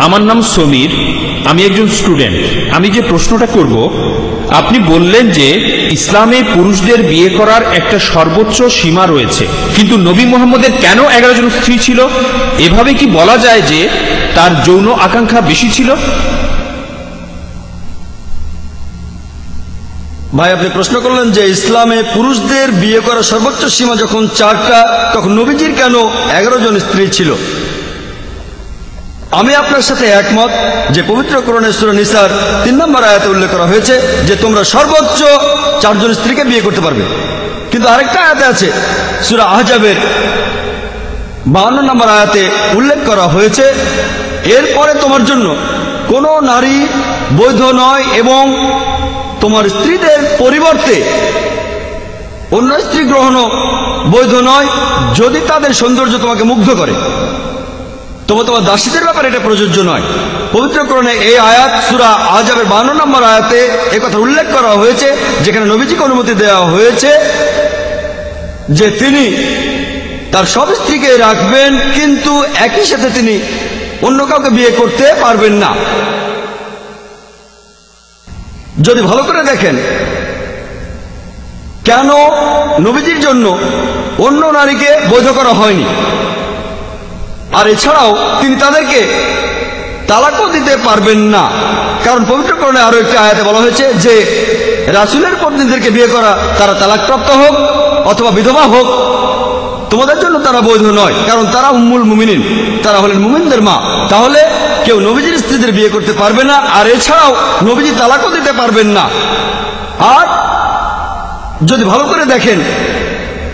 আমার নাম সমীর, আমি একজন স্টুডেন্ট। আমি যে প্রশ্নটা করব, আপনি বললেন যে ইসলামে পুরুষদের বিয়ে করার একটা সর্বোচ্চ সীমা রয়েছে, কিন্তু নবী মুহাম্মদের কেন 11 জন স্ত্রী ছিল? এভাবে কি বলা যায় যে তার যৌন আকাঙ্ক্ষা বেশি ছিল? ভাই, আপনি প্রশ্ন করলেন যে ইসলামে পুরুষদের বিয়ে করার সর্বোচ্চ সীমা যখন 4টা, তখন নবীজির কেন 11 জন স্ত্রী ছিল? আমি আপনার সাথে একমত যে পবিত্র কোরআনে সূরা নিসার 3 নম্বর আয়াতে উল্লেখ করা হয়েছে যে তোমরা সর্বোচ্চ 4 জন স্ত্রীকে বিয়ে করতে পারবে। কিন্তু আরেকটা আয়াতে আছে, সূরা আহজাবের 52 নম্বর আয়াতে উল্লেখ করা হয়েছে, এরপরে তোমার জন্য কোনো নারী বৈধ নয় এবং তোমার স্ত্রীদের পরিবর্তে অন্য স্ত্রী গ্রহণও বৈধ নয় যদি তাদের সৌন্দর্য তোমাকে মুগ্ধ করে। তবে তোমার দাসীদের ব্যাপারে এটা প্রযোজ্য নয়। পবিত্র কোরআনে এই আয়াত সূরা আহজাবের 52 নম্বর আয়াতে একথা উল্লেখ করা হয়েছে, যেখানে নবীজিকে অনুমতি দেওয়া হয়েছে যে তিনি তার সব স্ত্রীকে রাখবেন, কিন্তু একই সাথে তিনি অন্য কাউকে বিয়ে করতে পারবেন না। যদি ভালো করে দেখেন কেন নবীজির জন্য অন্য নারীকে বৈধ করা হয়নি, আর এছাড়াও তিনি তাদেরকে তালাকও দিতে পারবেন না, কারণ পবিত্র কোরআনে আরো একটি আয়াতে বলা হয়েছে যে রাসূলের পত্নীদেরকে বিয়ে করা, তারা তালাকপ্রাপ্ত হোক অথবা বিধবা হোক, তোমাদের জন্য তারা বৈধ নয়, কারণ তারা উম্মুল মুমিনিন, তারা হলেন মুমিনদের মা। তাহলে কেউ নবীজির স্ত্রীদের বিয়ে করতে পারবে না, আর এছাড়াও নবীজি তালাকও দিতে পারবেন না। আর যদি ভালো করে দেখেন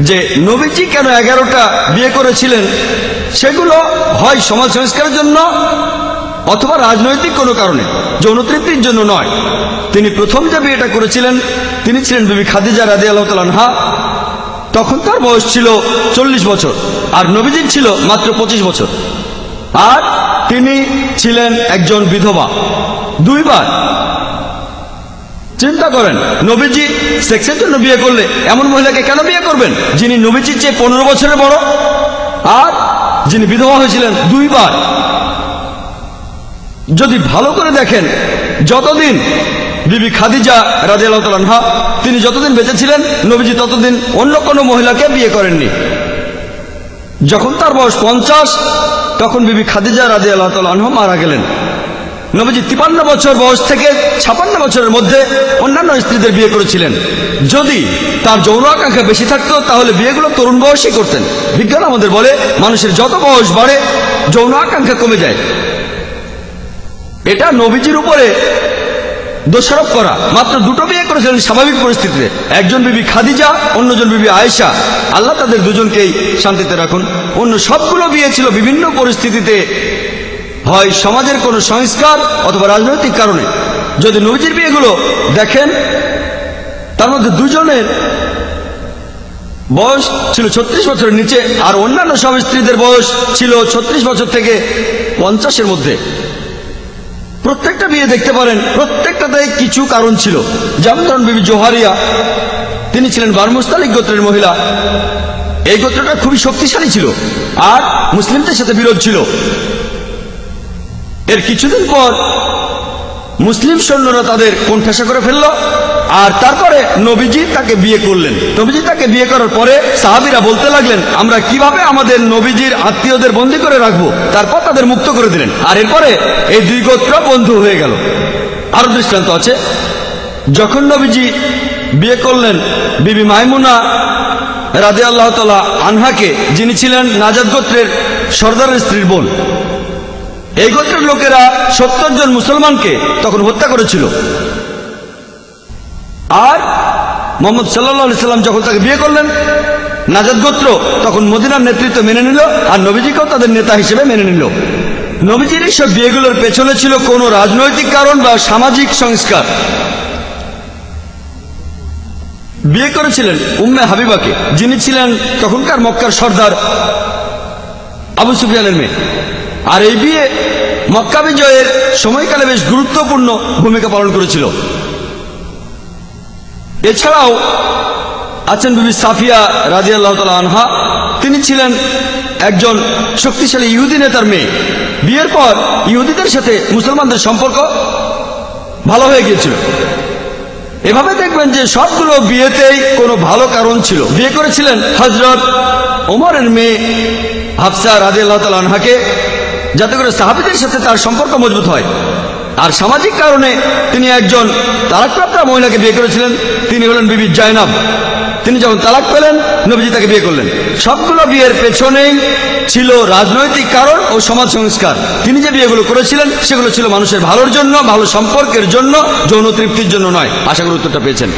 যে নবীজি কেন 11টা বিয়ে করেছিলেন, সেগুলো হয় সমাজ সংস্কারের জন্য অথবা রাজনৈতিক কোনো কারণে, যৌন তৃপ্তির জন্য নয়। তিনি প্রথম যে বিয়েটা করেছিলেন তিনি ছিলেন বিবি খাদিজা রাদিয়াল্লাহু তাআলা আনহা। তখন তার বয়স ছিল 40 বছর আর নবীজির ছিল মাত্র 25 বছর, আর তিনি ছিলেন একজন বিধবা 2 বার। চিন্তা করেন, নবীজি সেক্সের জন্য বিয়ে করলে এমন মহিলাকে কেন বিয়ে করবেন যিনি নবীজির চেয়ে 15 বছরের বড় আর যিনি বিধবা হয়েছিলেন 2 বার? যদি ভালো করে দেখেন, যতদিন বিবি খাদিজা রাদিয়াল্লাহু তাআলা আনহা তিনি যতদিন বেঁচে ছিলেন, নবীজি ততদিন অন্য কোনো মহিলাকে বিয়ে করেননি। যখন তার বয়স 50, তখন বিবি খাদিজা রাদিয়াল্লাহু তাআলা আনহা মারা গেলেন। নবীজি 53 বছর বয়স থেকে 56 বছরের মধ্যে অন্যান্য স্ত্রীদের বিয়ে করেছিলেন। যদি তার যৌন আকাঙ্ক্ষা বেশি থাকতো তাহলে বিয়েগুলো তরুণ বয়সে করতেন। বিজ্ঞান আমাদের বলে মানুষের যত বয়স বাড়ে যৌন আকাঙ্ক্ষা কমে যায়। এটা নবীজির উপরে দোষারোপ করা। মাত্র 2টো বিয়ে করেছিলেন স্বাভাবিক পরিস্থিতিতে, একজন বিবি খাদিজা, অন্যজন বিবি আয়েশা, আল্লাহ তাদের দুজনকেই শান্তিতে রাখুন। অন্য সবগুলো বিয়ে ছিল বিভিন্ন পরিস্থিতিতে, হয় সমাজের কোনো সংস্কার অথবা রাজনৈতিক কারণে। যদি নবীজির বিয়েগুলো দেখেন, তার মধ্যে 2 জনের বয়স ছিল 36 বছরের নিচে, আর অন্যান্য সব স্ত্রীদের বয়স ছিল 36 বছর থেকে 50-এর মধ্যে। প্রত্যেকটা বিয়ে দেখতে পারেন, প্রত্যেকটাতে কিছু কারণ ছিল। যেমন ধরুন বিবি জোহারিয়া, তিনি ছিলেন বারমুস্তালিক গোত্রের মহিলা। এই গোত্রটা খুবই শক্তিশালী ছিল আর মুসলিমদের সাথে বিরোধ ছিল। এর কিছুদিন পর মুসলিম সৈন্যরা তাদের কোণঠাসা করে ফেলল, আর তারপরে নবীজি তাকে বিয়ে করলেন। নবীজি তাকে বিয়ে করার পরে সাহাবীরা বলতে লাগলেন, আমরা কিভাবে আমাদের নবীজির আত্মীয়দের বন্দী করে রাখবো। তারপর তাদের মুক্ত করে দিলেন, আর এরপরে এই 2 গোত্র বন্ধু হয়ে গেল। আরো দৃষ্টান্ত আছে, যখন নবীজি বিয়ে করলেন বিবি মাইমুনা রাদিয়াল্লাহু তাআলা আনহাকে, যিনি ছিলেন নাজাদ গোত্রের সর্দারের স্ত্রীর বোন। এই গোত্রের লোকেরা 70 জন মুসলমানকে তখন হত্যা করেছিল। আর মুহাম্মদ সাল্লাল্লাহু আলাইহি সাল্লাম যখন তাকে বিয়ে করলেন, নাজাদ গোত্র তখন মদিনার নেতৃত্ব মেনে নিল, আর নবীজিকেও তাদের নেতা হিসেবে মেনে নিল। নবীজির এইসব বিয়েগুলোর পেছনে ছিল কোনো রাজনৈতিক কারণ বা সামাজিক সংস্কার। বিয়ে করেছিলেন উম্মে হাবিবাকে, যিনি ছিলেন তখনকার মক্কার সর্দার আবু সুফিয়ানের মেয়ে। আর এই বিয়ে মক্কা বিজয়ের সময়কালে বেশ গুরুত্বপূর্ণ ভূমিকা পালন করেছিল। এছাড়াও আছেন বিবি সাফিয়া রাদিয়াল্লাহু তাআলা আনহা, তিনি ছিলেন একজন শক্তিশালী ইহুদি নেতার মেয়ে। বিয়ের পর ইহুদিদের সাথে মুসলমানদের সম্পর্ক ভালো হয়ে গিয়েছিল। এভাবে দেখবেন যে সবগুলো বিয়েতেই কোনো ভালো কারণ ছিল। বিয়ে করেছিলেন হযরত ওমরের মেয়ে হাফসা রাদিয়াল্লাহু তাআলা আনহাকে, যাতে করে সাহাবীদের সাথে তার সম্পর্ক মজবুত হয়। আর সামাজিক কারণে তিনি একজন তালাকপ্রাপ্তা মহিলাকে বিয়ে করেছিলেন, তিনি হলেন বিবি জায়নাব। তিনি যখন তালাক পেলেন, নবীজি তাকে বিয়ে করলেন। সবগুলো বিয়ের পেছনেই ছিল রাজনৈতিক কারণ ও সমাজ সংস্কার। তিনি যে বিয়েগুলো করেছিলেন সেগুলো ছিল মানুষের ভালোর জন্য, ভালো সম্পর্কের জন্য, যৌন তৃপ্তির জন্য নয়। আশা করি উত্তরটা পেয়েছেন।